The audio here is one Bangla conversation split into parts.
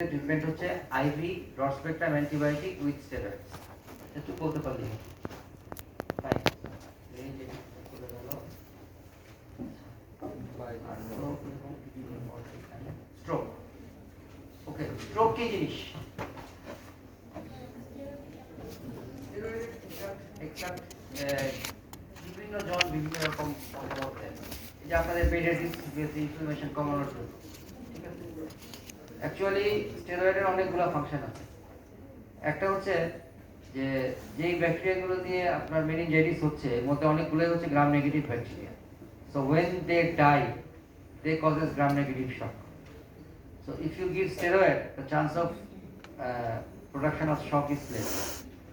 ট্রিটমেন্ট হচ্ছে IV broad spectrum antibiotic with steroids. একটু বলতে পারলি তাই স্ট্রোক। ওকে, স্ট্রোক কি জিনিস? বিভিন্ন জন বিভিন্ন রকম মতামত দেন। এই যে আপনাদের পেটের ইনফ্লামেশন কমানোর জন্য, ঠিক আছে। অ্যাকচুয়ালি স্টেরয়েডের অনেকগুলো ফাংশন আছে। একটা হচ্ছে যে যেই ব্যাকটেরিয়াগুলো দিয়ে আপনার মেনিনজাইটিস হচ্ছে এর মধ্যে অনেকগুলোই হচ্ছে gram negative bacteria. So when they die they causes gram negative shock. So if you give steroid, the chance of production of shock is less.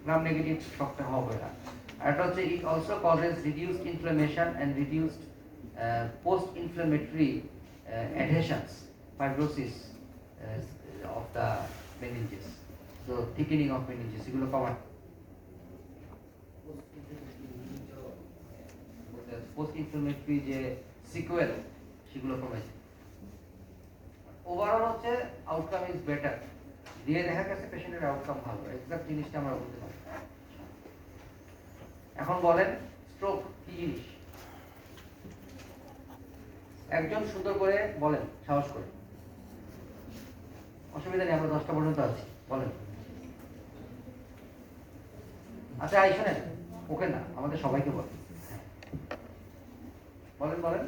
Gram negative shock টা হবে না। আর এটা হচ্ছে it also causes reduced inflammation and reduced post inflammatory adhesions, fibrosis of the meninges. So thickening of meninges এগুলো কমায়। পোস্ট ইনফ্লামেটরি যে সিকুয়েল সেগুলো কমেছে। ওভারঅল হচ্ছে আউটকাম ইজ বেটার, দিয়ে দেখা গেছে পেশেন্টের আউটকাম ভালো। এক্সাক্ট জিনিসটা আমরা বলতে পারি। এখন বলেন স্ট্রোক কি জিনিস? একজন সুন্দর করে বলেন, সাহস করে। অসুবিধা নেই, আমরা 10টা পর্যন্ত আছি, বলেন। আচ্ছা আই শোনেন, ওকে না, আমাদের সবাইকে বলেন, বলেন বলেন।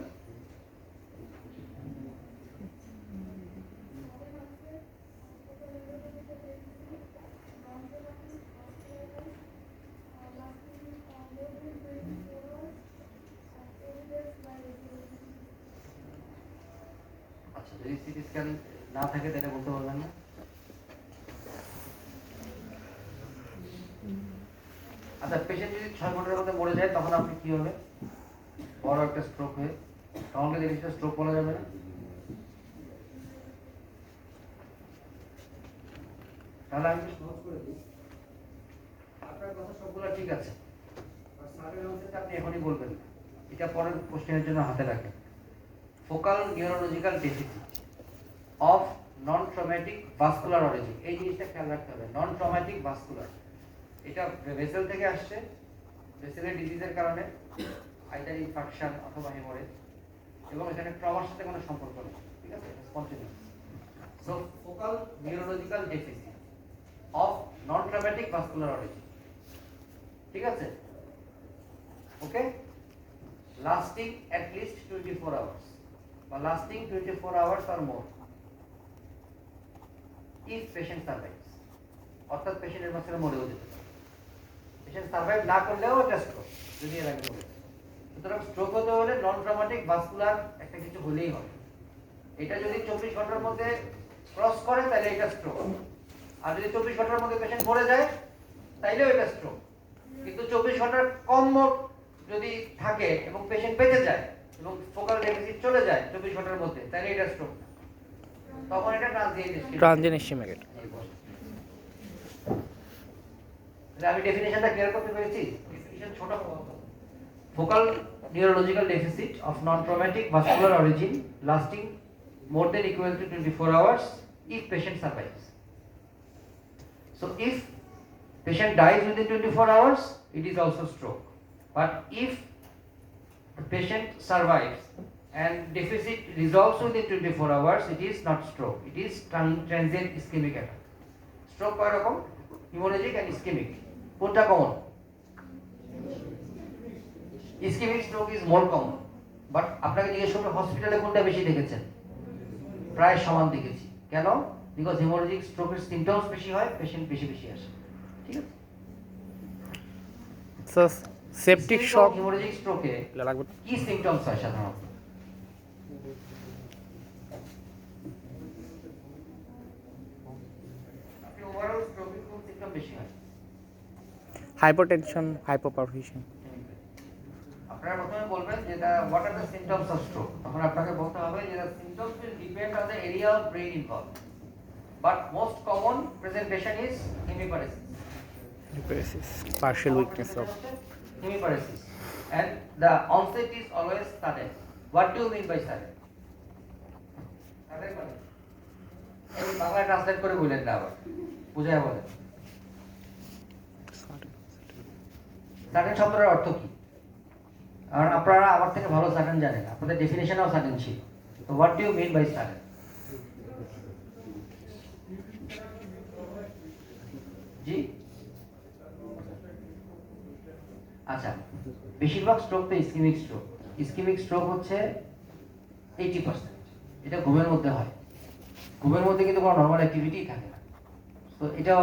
আচ্ছা, যদি সিটি স্ক্যান না থাকে তাহলে বলতে পারবেন না? আচ্ছা, পেশেন্ট যদি 6 ঘন্টার মধ্যে মরে যায় তখন আপনি কি হবে? বড় একটা স্ট্রোক হয়ে, তখন কি জিনিসটা স্ট্রোক বলা যাবে না? তাহলে আমি সহজ করে দিই, আপনার কথা সবগুলো ঠিক আছে, স্মার্টের আনসারটা আপনি এখনই বলবেন না, এটা পরের কোশ্চেনের জন্য হাতে রাখেন। Focal neurological deficit of non traumatic vascular origin, এই জিনিসটা খেয়াল রাখতে হবে। নন ট্রমেটিক ভাস্কুলার, এটা ভেসেল থেকে আসছে, ভেসেলের ডিজিজের কারণে আইদার ইনফেকশন অথবা হেমোরেজ, এবং এখানে ট্রমার সাথে কোনো সম্পর্ক নেই, ঠিক আছে, spontaneous. So focal neurological deficit of non traumatic vascular origin, ঠিক আছে, ওকে, লাস্টিং at least 24 hours বা lasting 24 hours or more if patient survives, অর্থাৎ পেশেন্টের মাঝখানে মরেও যেতে পারে। পেশেন্ট সার্ভাইভ না করলেও এটা স্ট্রোক, যদি এর আগে মরে। সুতরাং স্ট্রোক হতে হলে নন ট্রমাটিক ভাস্কুলার একটা কিছু হলেই হবে। এটা যদি 24 ঘন্টার মধ্যে ক্রস করে তাহলে এটা স্ট্রোক, আর যদি 24 ঘন্টার মধ্যে পেশেন্ট মরে যায় তাইলেও এটা স্ট্রোক। কিন্তু 24 ঘন্টার কম যদি থাকে এবং পেশেন্ট বেঁচে যায় এবং ফোকাল ডেফিসিট চলে যায় 24 ঘন্টার মধ্যে, তাহলে এটা স্ট্রোক, তখন এটা ট্রানজিয়েন্ট ইসকেমিক। আমি ডেফিনিশনটা ক্লিয়ার করতে পেরেছি? ডেফিনিশন ছোট। Focal neurological deficit of non traumatic vascular origin lasting more than equal to 24 hours if patient survives. So if patient dies within 24 hours, it is also stroke. But if the patient survives and deficit resolves within 24 hours, it is not stroke, it is transient ischemic attack. Stroke কয় রকম? Hemorrhagic and ischemic. কোনটা common? Ischemic stroke is more common. But আপনাকে জিজ্ঞেস করলে হসপিটালে কোনটা বেশি দেখেছেন? প্রায় সমান দেখেছি। কেন? বিকজ হেমোরেজিক স্ট্রোকের সিমটমস বেশি হয়, পেশেন্ট বেশি বেশি আসে, ঠিক আছে। স্যার সেপটিক শক হেমোরেজিক স্ট্রোকে কি সিমটমস হয় সাধারণত? আপনি ওভারঅল স্ট্রোকের কোন সিমটম বেশি হয়? Hypertension, hypoperfusion. আপনারা প্রথমে বলবেন যে what are the symptoms of stroke, তখন আপনাকে বলতে হবে যে the symptoms will depend on the area of brain involved, but most common presentation is hemiparesis. Hemisparesis, partial weakness of Hemiparesis, and the onset is always sudden. What do you mean by sudden? Sudden মানে এই বাংলা ট্রান্সলেট করে বললেন না আবার, বুঝায় বলেন। সাডেন শব্দটার অর্থ কি? কারণ আপনারা আমার থেকে ভালো সাডেন জানেন, আপনাদের ডেফিনেশনও সাডেন ছিল। তো what do you mean by sudden? জি, আচ্ছা, বেশিরভাগ স্ট্রোক তো ইসকেমিক স্ট্রোক। ইসকেমিক স্ট্রোক হচ্ছে 80%, এটা ঘুমের মধ্যে হয়। ঘুমের মধ্যে কিন্তু কোনো নর্মাল অ্যাক্টিভিটি থাকে না, তো এটা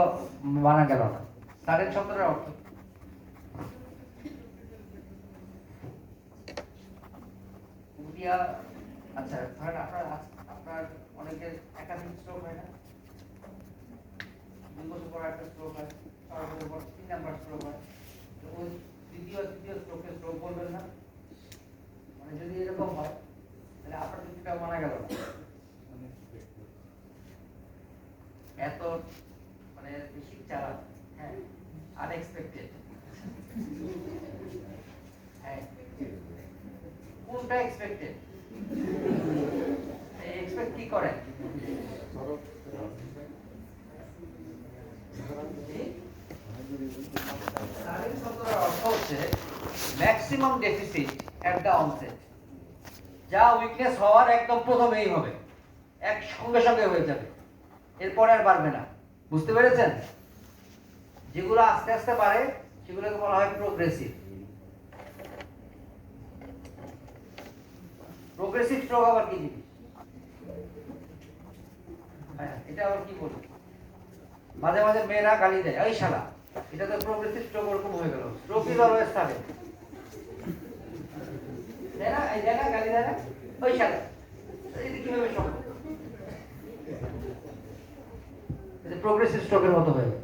মানা গেল না। সাডেন শব্দটার অর্থ উঠিয়া, আচ্ছা ধরেন আপনার অনেকের একাধিক স্ট্রোক হয় না, 2 বছর পর একটা স্ট্রোক হয়, 4 বছর পর 3 নাম্বার স্ট্রোক হয়, তো ওই তৃতীয় স্ট্রোকে স্ট্রোক বলবেন না। মানে যদি এরকম হয় তাহলে আপনার যুক্তিটা মানা গেল না। এত মানে বেশি চালা, হ্যাঁ, আনএক্সপেক্টেড, হ্যাঁ, কোনটা এক্সপেক্টেড? এক্সপেক্ট কি করে? সাডেন শব্দটার অর্থ হচ্ছে maximum deficit at the onset, যা উইকনেস হওয়ার একদম প্রথমেই হবে, এক সঙ্গে সঙ্গে হয়ে যাবে, এরপরে আর বাড়বে না। বুঝতে পেরেছেন? যেগুলো আস্তে আস্তে বাড়ে সেগুলোকে বলা হয় প্রোগ্রেসিভ। প্রোগ্রেসিভ স্ট্রোক আবার কি জিনিস? হ্যাঁ, এটা আবার কি বলি? মাঝে মাঝে মেয়েরা গালি দেয়, এই শালা, এটা তো প্রোগ্রেসিভ স্ট্রোক ওরকম হয়ে গেল। স্ট্রোক ইজ অলওয়েজ সাডেন, তাই না? এই জায়গা গালি দেয় না, ওই শালা, এটা কিভাবে সম্ভব? এটা প্রোগ্রেসিভ স্ট্রোকের মতো হয়ে গেল।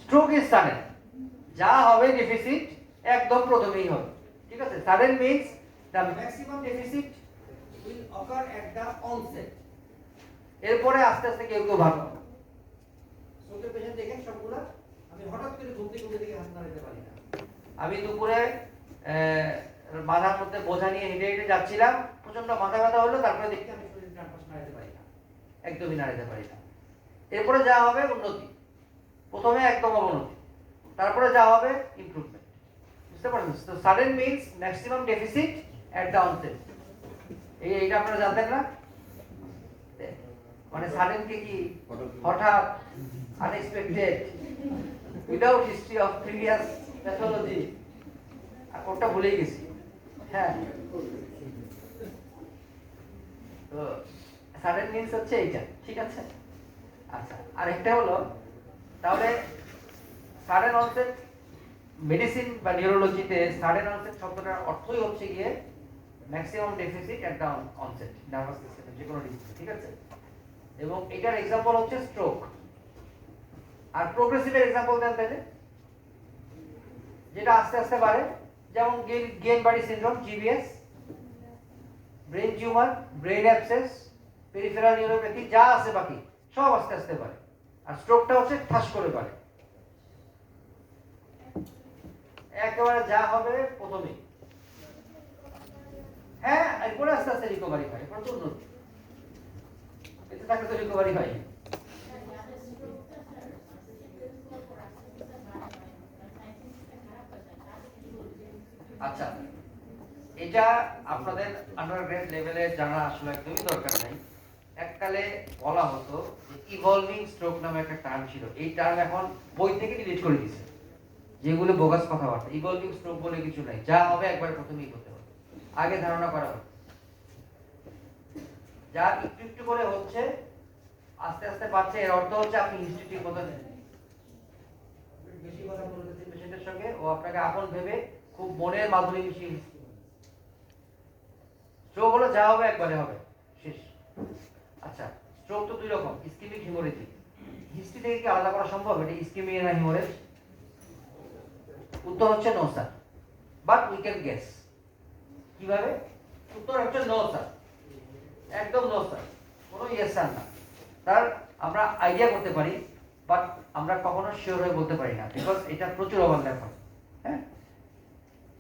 স্ট্রোক ইজ সাডেন, যা হবে ডেফিসিট একদম প্রথমেই হবে, ঠিক আছে? Sudden means the maximum deficit will ochre at the onset, এরপরে আস্তে আস্তে কেউ কেউ ভালো। স্ট্রোকের পেশেন্ট দেখেন সবগুলা, আমি হঠাৎ করে ঘুম থেকে উঠে দেখে হাত নাড়াতে পারি না। আমি দুপুরে মাথার মধ্যে বোঝা নিয়ে হেঁটে হেঁটে যাচ্ছিলাম, প্রচন্ড মাথা ব্যথা হলো, তারপরে দেখি আমি শরীর নাড়াতে পারি না, একদমই নাড়াতে পারি না। এরপরে যা হবে উন্নতি, প্রথমে একদম অবনতি, তারপরে যা হবে ইমপ্রুভমেন্ট। বুঝতে পারছেন? তো sudden means maximum deficit at the onset. এইটা আপনারা জানতেন না? মানে সাডেন কে কি হঠাৎ, unexpected, without history of previous pathology, আর কোনটা ভুলেই গেছি। হ্যাঁ, তো সাডেন মিন্স হচ্ছে এইটা, ঠিক আছে? আচ্ছা, আর একটা হলো তাহলে সাডেন অনসেট, মেডিসিন বা নিউরোলজিতে সাডেন অনসেট শব্দটার অর্থই হচ্ছে গিয়ে maximum deficit at the onset, nervous সিস্টেমের যে কোনো ডিজিজ, ঠিক আছে? এবং এটার এক্সাম্পল হচ্ছে স্ট্রোক। আর প্রোগ্রেসিভের এক্সাম্পল দেন তাহলে, যেটা আস্তে আস্তে বাড়ে, যেমন gain body syndrome, GBS, brain tumour, brain abscess, peripheral neuropathy, যা আছে বাকি সব আস্তে আস্তে বাড়ে। আর স্ট্রোকটা হচ্ছে ঠাস করে বাড়ে, একেবারে যা হবে প্রথমেই। হ্যাঁ, এরপরে আস্তে আস্তে রিকভারি হয়, এরপর তো উন্নতি, এতে তাকে তো রিকভারি হয়। আচ্ছা, এটা আপনাদের আন্ডারগ্রেড লেভেলে জানা আসলে একদমই দরকার নাই। এককালে বলা হতো যে ইভলভিং স্ট্রোক নামে একটা টার্ম ছিল, এই টার্ম এখন বই থেকে ডিলিট করে দিয়েছে, যেগুলো বোগাস কথাবার্তা। ইভলভিং স্ট্রোক বলে কিছু নাই, যা হবে একবার প্রথমেই হতে হবে, আগে ধারণা করা হবে। যা একটু একটু করে হচ্ছে, আস্তে আস্তে বাড়ছে, এর অর্থ হচ্ছে আপনি হিস্ট্রি ঠিক মতো নেন, বেশি কথা বলতেছেন পেশেন্টের সঙ্গে, ও আপনাকে আপন ভেবে খুব মনের মাধুরী মিশিয়ে। স্ট্রোক হলো যা হবে একবারে হবে, শেষ। আচ্ছা, স্ট্রোক তো দুই রকম, ইসকেমিক, হেমোরেজিক। হিস্ট্রি থেকে কি আলাদা করা সম্ভব এটা ইসকেমিক না হেমোরেজ? উত্তর হচ্ছে no sir, but we can guess. কিভাবে? উত্তর হচ্ছে নো স্যার, একদম নো স্যার, কোনো ইয়েস স্যার না। তার আমরা আইডিয়া করতে পারি, বাট আমরা কখনো শিওর হয়ে বলতে পারি না, বিকজ এটা প্রচুর ওভারল্যাপ হয়। হ্যাঁ,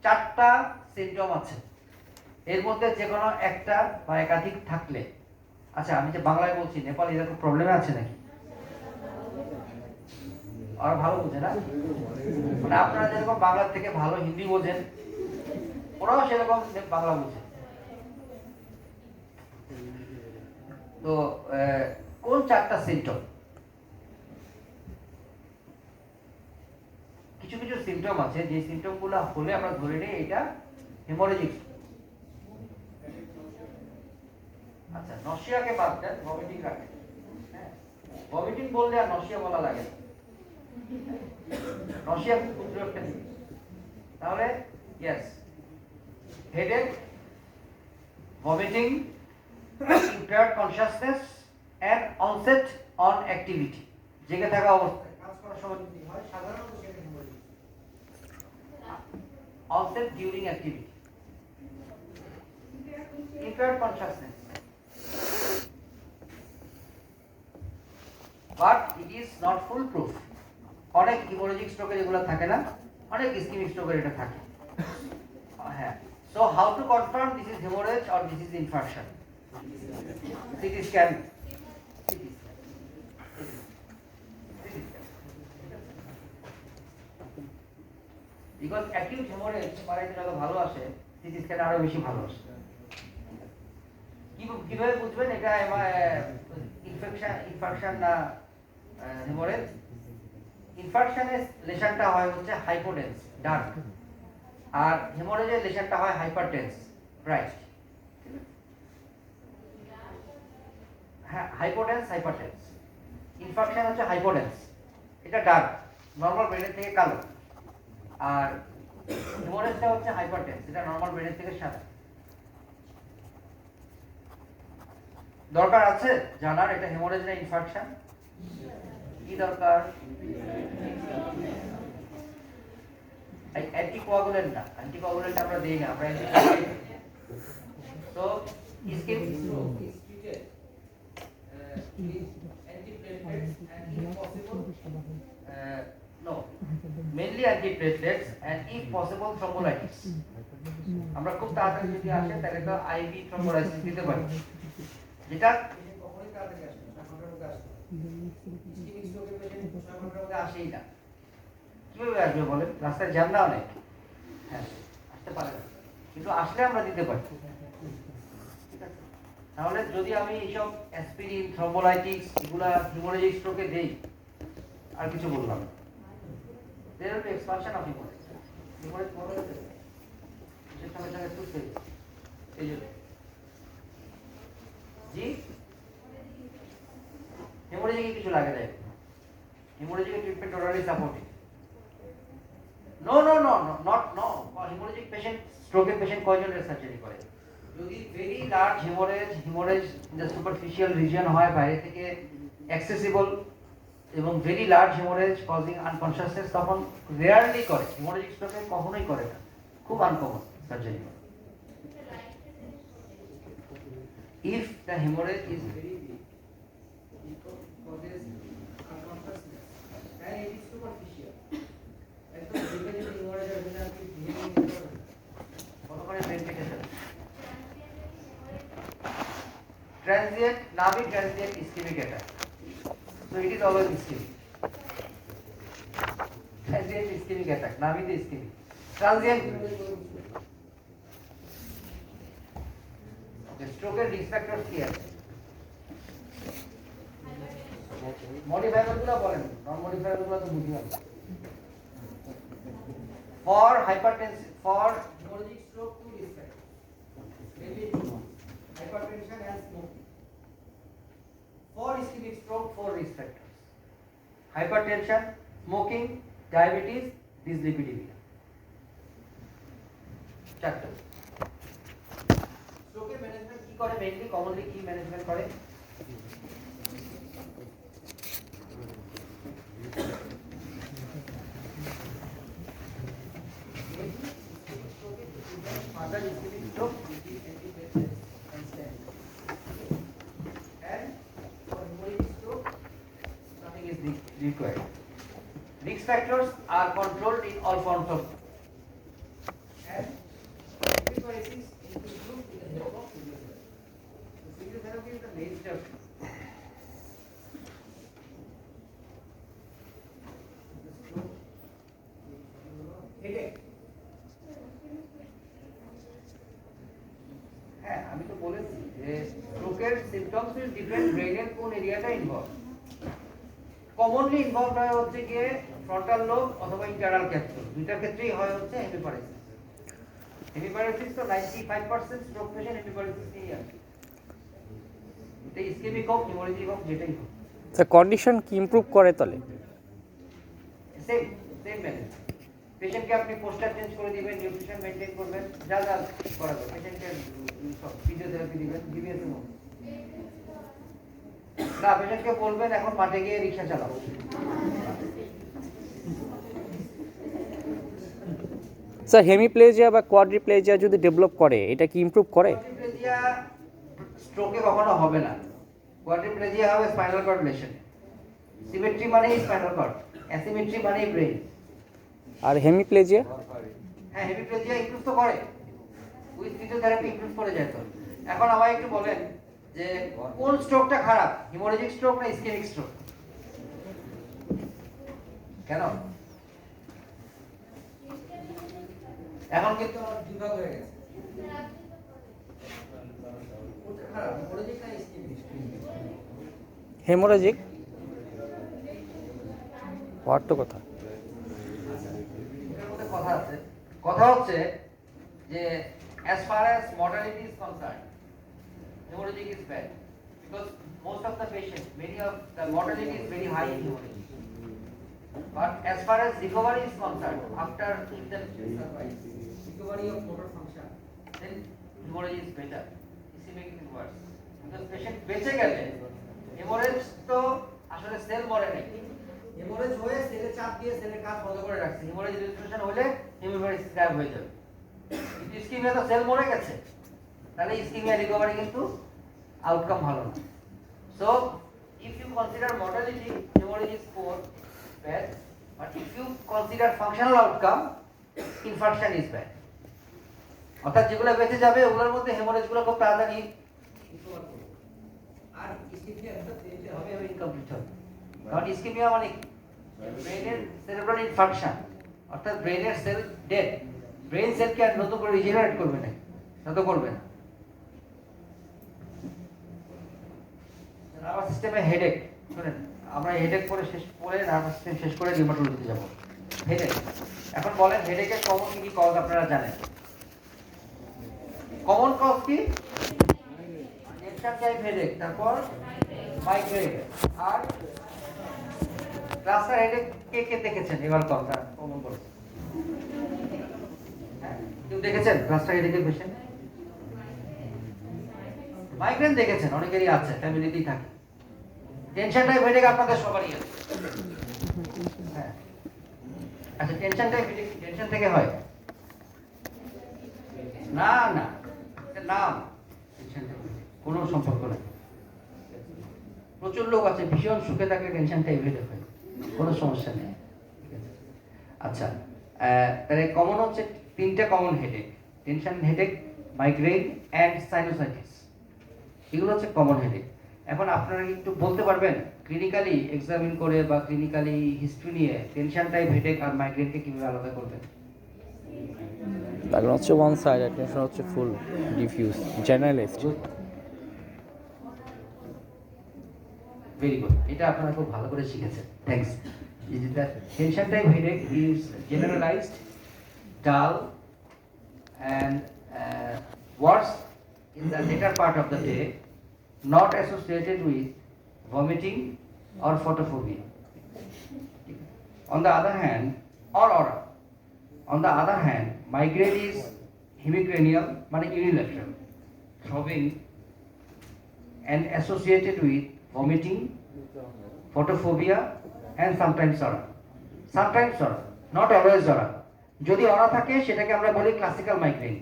4টা সিমটম আছে, এর মধ্যে যে কোনো একটা বা একাধিক থাকলে আচ্ছা আমি যে বাংলায় বলছি নেপাল এরকম প্রবলেমে আছে নাকি? আর ভালো বোঝে না, মানে আপনারা যেরকম বাংলা থেকে ভালো হিন্দি বোঝেন, ওরাও সেরকম বাংলা বোঝে। তো কোন চারটা সিমটম? কিছু কিছু সিমটম আছে যে সিমটম গুলো হলে আমরা ধরে নিই এটা হেমোরেজিক। আচ্ছা নসিয়াকে বাদ দেন, ভমিটিং রাখেন। হ্যাঁ, ভমিটিং বললে আর নসিয়া বলা লাগে না। নসিয়া ক্ষুদ্র একটা জিনিস। তাহলে yes, headache, vomiting, impaired consciousness and onset on activity, জেগে থাকা অবস্থায় কাজ করার সময় যদি হয় সাধারণত সেটা haemorrhagic. onset during activity, impaired consciousness, but it is not foolproof. অনেক হেমোরেজিক স্ট্রোকের এগুলো থাকে না, অনেক ইসকেমিক স্ট্রোকের এটা থাকে। হ্যাঁ, so how to confirm this is hemorrhage or this is infarction? CT scan. Because acute hemorrhage পারাইতে যত ভালো আসে, CT scan আরো বেশি ভালো আসে। কিভাবে বুঝবেন এটা ইনফেকশন না হেমোরেজ? ইনফেকশনের লেশনটা হয় হচ্ছে হাইপোটেন্স ডার্ক, আর হেমোরেজের লেশনটা হয় হাইপারটেন্স ব্রাইট। হ্যাঁ, হাইপোটেন্স হাইপারটেন্স। ইনফেকশন হচ্ছে হাইপোটেন্স, এটা ডার্ক, নরমাল ব্রেনের থেকে কালো। আর হেমোরেজটা হচ্ছে হাইপারটেন্স, এটা নরমাল ব্রেনের থেকে সাদা। দরকার আছে জানার এটা হেমোরেজ না ইনফেকশন? কি দরকার? অ্যান্টিকোয়াগুলেন্ট না, অ্যান্টিকোয়াগুলেন্ট আমরা দেই না, আমরা অ্যান্টিকোয়াগুলেন্ট। তো skin is treated with antiplatelets and if possible no, mainly antiplatelets and if possible thrombolytics. আমরা খুব তাড়াতাড়ি যদি আসে তাহলে তো আইভি থ্রম্বোলাইসিস দিতে পারি, যেটা কখনোই তাড়াতাড়ি আসে না, 6 ঘন্টার মধ্যে আসে। ইসকেমিক স্ট্রোকের পেশেন্ট 6 ঘন্টার মধ্যে আসেই না। কিভাবে আসবে বলেন? রাস্তায় জ্যাম না অনেক? হ্যাঁ, আসতে পারে না, কিন্তু আসলে আমরা দিতে পারি। ঠিক আছে, তাহলে যদি আমি এইসব অ্যাসপিরিন, থ্রম্বোলাইটিক্স এগুলা হেমোরেজিক স্ট্রোকে দেই, আর কিছু বললাম না, there will be expansion of hemorrhage. Hemorrhage বড় হয়ে যাবে, সে সঙ্গে সঙ্গে সুস্থ হয়ে যাবে। এই জন্য জি হেমোরেজিকে কিছু লাগে দেয়, হেমোরেজিকে treatment totally supportive. No no no no not no, haemorrhagic patient, স্ট্রোকের পেশেন্ট কয়জনের সার্জারি করে? যদি very large haemorrhage in the superficial region হয়, বাইরে থেকে অ্যাক্সেসিবল এবং very large haemorrhage causing unconsciousness, তখন রেয়ারলি করে। হেমোরেজিক স্ট্রোকে কখনোই করে না, খুব আনকমন সার্জারি করে। If the haemorrhage is very big, it causes unconsciousness and it is superficial. একদম দেখে যদি হেমোরেজ হয় না, কি ধীরে ধীরে কতক্ষণে ব্রেন কেটে যাবে। Transient, navi transient ischemic attack. So it is always ischemic. Transient ischemic attack, navi the ischemic. Transient. Okay, stroke and risk factors কি আছে? মডিফায়ার গুলো বলেন, নন মডিফায়ার গুলো তো বুঝি না। For hypertension, for hemorrhagic stroke, two risk factors. Mainly hypertension and smoking. For ischemic stroke, 4 risk factors: hypertension, smoking, diabetes, dyslipidemia. চারটা। স্ট্রোকের ম্যানেজমেন্ট কি করে? মেইনলি কমনলি কি ম্যানেজমেন্ট করে? Other ischemic stroke, and stent. And for hemorrhagic stroke, nothing is required. Risk factors are controlled in all forms of, and epiphenosis is improved with the help of physiotherapy. So physiotherapy is the মেইনস্টেম হ্যাঁ আমি তো বলেছি যে স্ট্রোকের সিমটমস উইল ডিপেন্ড ব্রেইনের কোন এরিয়াটা ইনভলভ কমনলি ইনভলভ হয় হচ্ছে গিয়ে ফ্রন্টাল লোব অথবা ইন্টারনাল ক্যাপসুল দুইটার ক্ষেত্রেই হয় হচ্ছে হেমিপ্যারাইসিস হেমিপ্যারাইসিস তো 95% স্ট্রোক পেশেন্ট হেমিপ্যারাইসিস নিয়ে আসে এটা ইসকেমিক হোক হিমোরেজিক হোক যেটাই হোক স্যার কন্ডিশন কি ইমপ্রুভ করে তাহলে? সেম সেম ম্যানেজ পেশেন্টকে আপনি পোস্টার চেঞ্জ করে দিবেন নিউট্রিশন মেনটেন করবেন যা যা করা যাবে পেশেন্টকে সব ফিজিওথেরাপি দিবেন জিবিএস এর মধ্যে না পেশেন্টকে বলবেন এখন মাঠে গিয়ে রিকশা চালাও স্যার হেমিপ্লেজিয়া বা কোয়াড্রিপ্লেজিয়া যদি ডেভেলপ করে এটা কি ইমপ্রুভ করে? কোয়াড্রিপ্লেজিয়া স্ট্রোকে কখনো হবে না কোয়াড্রিপ্লেজিয়া হবে স্পাইনাল কর্ড লেশন সিমেট্রি মানেই স্পাইনাল কর্ড অ্যাসিমেট্রি মানেই ব্রেন আর হেমিপ্লেজিয়া? হ্যাঁ হেমিপ্লেজিয়া ইমপ্রুভ তো করে উইথ ফিজিওথেরাপি ইমপ্রুভ করে যায় তো এখন আমায় একটু বলেন যে কোন স্ট্রোকটা খারাপ হিমোরেজিক স্ট্রোক না ইসকেমিক স্ট্রোক কেন এখন কিন্তু আমার বিভাগ হয়ে গেছে কোনটা খারাপ হিমোরেজিক না ইসকেমিক হেমোরেজিক হওয়ার তো কথা। এটার মধ্যে কথা হচ্ছে যে as far as mortality is concerned hemorrhagic is bad because most of the patients many of the mortality is very high in hemorrhage but as far as recovery is concerned after if the recovery of motor function then hemorrhage is better ischemic is worse because patient বেঁচে গেলে hemorrhage তো আসলে সেল মরে নাই হেমোরেজ হয়ে সেলে চাপ দিয়ে সেলের কাজ বন্ধ করে রাখছে হেমোরেজ রেজিস্ট্রেশন হলে হেমোরেজ গায়েব হয়ে যাবে কিন্তু ইসকিমিয়া তো সেল মরে গেছে তাহলে ইসকিমিয়া রিকভারি কিন্তু আউটকাম ভালো না so if you consider mortality haemorrhage is poor bad but if you consider functional outcome infarction is bad অর্থাৎ যেগুলো বেঁচে যাবে ওগুলোর মধ্যে হেমোরেজগুলো খুব তাড়াতাড়ি আর ইসকিমিয়া হবে ইনকমপ্লিট হবে কারণ ইসকেমিয়া মানে ব্রেনের সেরেব্রাল ইনফাংশন অর্থাৎ ব্রেনের সেল ডেড ব্রেন সেলকে আর নতুন করে রিজেনারেট করবে না তা তো করবে না নার্ভাস সিস্টেমে হেডেক শুনেন আমরা হেডেক পরে নার্ভাস সিস্টেম শেষ করে রিউমাটোলজিতে যাব হেডেক এখন বলেন হেডেকের কমন কি কজ আপনারা জানেন কমন কজ কি টেনশন টাইপ হেডেক তারপর মাইগ্রেন আর ক্লাস্টার হেডেক কে দেখেছেন এবার কথা কমন বলুন হ্যাঁ কেউ দেখেছেন ক্লাস্টার হেডেকের পেশেন্ট মাইগ্রেন দেখেছেন অনেকেরই আছে ফ্যামিলিতেই থাকে টেনশন টাইপ হেডেক আপনাদের সবারই আছে হ্যাঁ আচ্ছা টেনশন টাইপ হেডেক টেনশন থেকে হয় না না এটা নাম টেনশন টাইপ কোনো সম্পর্ক নেই প্রচুর লোক আছে ভীষণ সুখে থাকলে টেনশন টাইপ হেডেক হয় কোনো সমস্যা নেই আচ্ছা তাহলে কমন হচ্ছে তিনটা common headache tension headache migraine and sinusitis এগুলো হচ্ছে কমন হেডেক এখন আপনারা একটু বলতে পারবেন ক্লিনিক্যালি এক্সামিন করে বা ক্লিনিক্যালি হিস্ট্রি নিয়ে টেনশন টাইপ হেডেক আর মাইগ্রেনকে কিভাবে আলাদা করবেন মাইগ্রেন হচ্ছে ওয়ান সাইড আর টেনশন হচ্ছে ফুল ডিফিউজ জেনারেলাইজড ভেরি গুড এটা আপনারা খুব ভালো করে শিখেছেন thanks the tension type headache is generalized dull and worse in the later part of the day not associated with vomiting or photophobia on the other hand or on the other hand migraine is hemicranial মানে unilateral throbbing and associated with vomiting photophobia and sometimes aura not always aura যদি অরা থাকে সেটাকে আমরা বলি ক্লাসিক্যাল মাইগ্রেন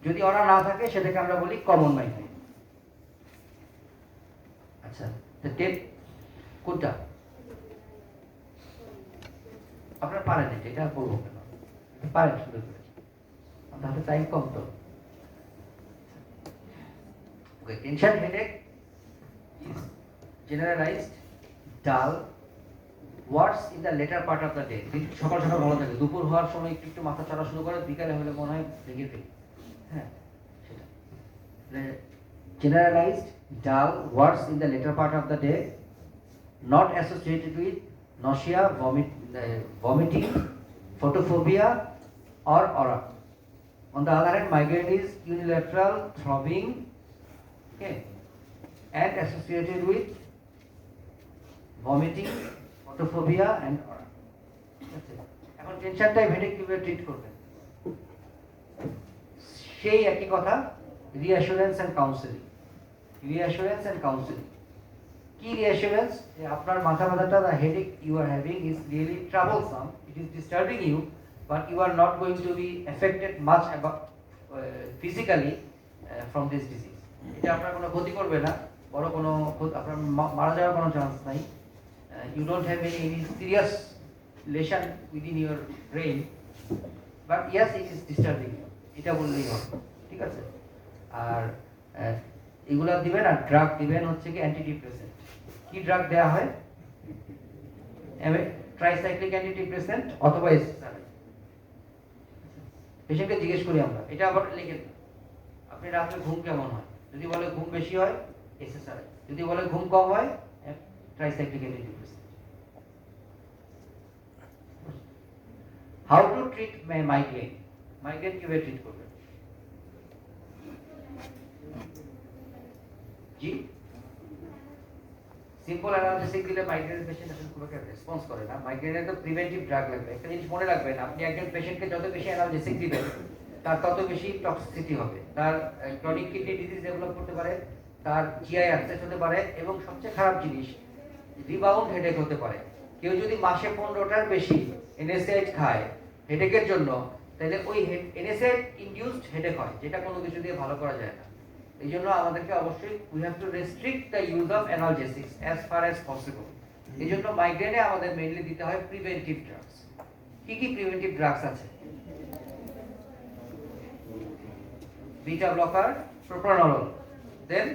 যদি অরা না থাকে সেটাকে আমরা বলি কমন মাইগ্রেন আচ্ছা তো টেপ কোনটা আপনারা পারেন এটা বলবো কেন পারেন শুরু করে আপনার হাতে টাইম কম তো okay tension headache generalized, dull, worse in the later part of the day. সকাল সকাল ভালো থাকে, দুপুর হওয়ার সময় একটু একটু মাথা চড়া শুরু করে, বিকালে হলে মনে হয় ভেঙে ফেলি। হ্যাঁ, সেটা generalized, dull, worse in the later part of the day, not associated with nausea, vomiting, photophobia or aura. On the other hand, migraine is unilateral, throbbing, okay, and associated with vomiting, photophobia and aura. এখন টেনশন টাইপ হেডেক কিভাবে ট্রিট করবেন? সেই একই কথা, reassurance and counselling. Reassurance and counselling কি রিঅ্যাসুরেন্স? যে আপনার মাথা ব্যথাটা, the headache you are having is really troublesome, it is disturbing you, but you are not going to be affected much about physically from this disease. এটা আপনার কোনো ক্ষতি করবে না, বড় কোনো আপনার মারা যাওয়ার কোনো চান্স নাই। You don't have any serious lesion within your brain, but yes, it is disturbing you. এটা বললেই হবে, ঠিক আছে? আর এগুলা দিবেন, আর ড্রাগ দিবেন হচ্ছে কি অ্যান্টিডিপ্রেসেন্ট। কি ড্রাগ দেওয়া হয়? ট্রাইসাইক্লিক অ্যান্টিডিপ্রেসেন্ট অথবা এসএসআরআই। পেশেন্টকে জিজ্ঞেস করি আমরা, এটা আবার লিখে দিন, আপনি রাতে ঘুম কেমন হয়? যদি বলে ঘুম বেশি হয়, এসএসআরআই। যদি বলে ঘুম কম হয়, tricyclic antidepressant. How to treat migraine? Migraine কিভাবে ট্রিট করবেন? জি, সিম্পল অ্যানালজেসিক দিলে মাইগ্রেনের পেশেন্ট আসলে খুব একটা রেসপন্স করে না। মাইগ্রেনের তো প্রিভেন্টিভ ড্রাগ লাগবে। একটা জিনিস মনে রাখবেন, আপনি একজন পেশেন্টকে যত বেশি অ্যানালজেসিক দিবেন, তার তত বেশি টক্সিসিটি হবে, তার ক্রনিক কিডনি ডিজিজ ডেভেলপ করতে পারে, তার জিআই অ্যাক্সেস হতে পারে, এবং সবচেয়ে খারাপ জিনিস রিবাউন্ড হেডেক হতে পারে। কেউ যদি মাসে 15টার বেশি এনএসএইচ খায় হেডেকের জন্য, তাহলে ওই এনএসএইচ ইনডিউসড হেডেক হয়, যেটা কোনো কিছু দিয়ে ভালো করা যায় না। এই জন্য আমাদেরকে অবশ্যই we have to restrict the use of analgesics as far as possible. এই জন্য মাইগ্রেনে আমাদের মেইনলি দিতে হয় প্রিভেন্টিভ ড্রাগস। কি কি প্রিভেন্টিভ ড্রাগস আছে? বিটা ব্লকার, প্রোপ্রানল, দেন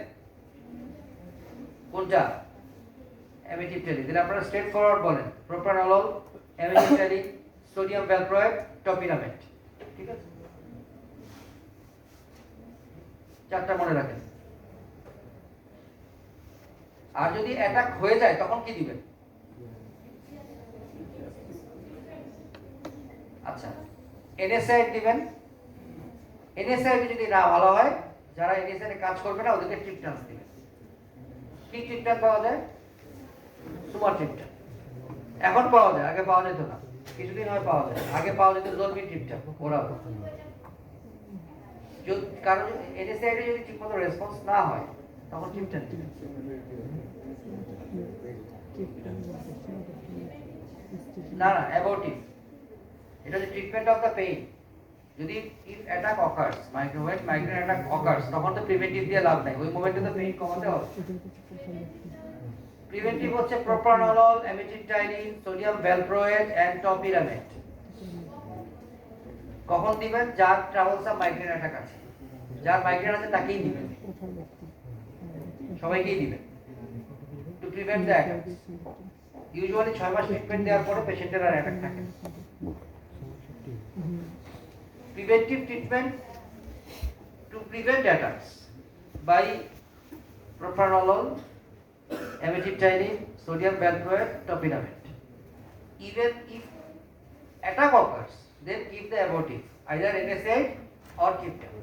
কোনটা? অ্যামিটিপটেলিন। দিলে আপনারা স্ট্রেট ফরওয়ার্ড বলেন, প্রোপ্রানল, অ্যামিটিপটেলিন, সোডিয়াম ভ্যালপ্রয়েড, টপিরামেট। ঠিক আছে, চারটা মনে রাখেন। আর যদি অ্যাটাক হয়ে যায় তখন কি দিবেন? আচ্ছা, এনএসআইড দিবেন। এনএসআইড যদি না ভালো হয়, যারা এনএসআইড কাজ করবে না ওদেরকে ট্রিপটান দিবেন। কি ট্রিপটান পাওয়া যায়? সুমার ট্রিপটান। এখন পাওয়া যায়, আগে পাওয়া যেত না। কিছুদিন হয় পাওয়া যায়, আগে পাওয়া যেত জলবি ট্রিপটান। ওরা কারণ এনএসআইডে যদি ঠিকমতো রেসপন্স না হয় তখন ট্রিপটান দিবেন। না না, অ্যাবর্টিভ। এটা হচ্ছে ট্রিটমেন্ট অফ দ্য পেইন। যদি if attack occurs, migraine attack occurs, তখন তো প্রিভেন্টিভ দিয়ে লাভ নাই, ওই মোমেন্টে তো পেইন কমাতে হবে। প্রিভেন্টিভ হচ্ছে প্রোপ্রানল, amitriptyline, sodium valproate and topiramate. কখন দিবেন? যার ট্রাভেলসাম মাইগ্রেন অ্যাটাক আছে, যার মাইগ্রেন আছে তাকেই দিবেন, সবাইকেই দিবেন, to prevent the attack. Usually 6 মাস ট্রিটমেন্ট দেওয়ার পরে পেশেন্টের আর অ্যাটাক থাকে না। Preventive treatment to prevent attacks by propranolol, amitriptyline, sodium valproate, topiramate. Even if attack occurs, then give the abortive, either NSAID or triptan.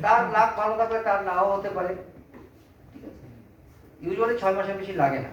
তার লাখ ভালো থাকলে তার নাও হতে পারে। ইউজুয়ালি 6 মাসের বেশি লাগে না।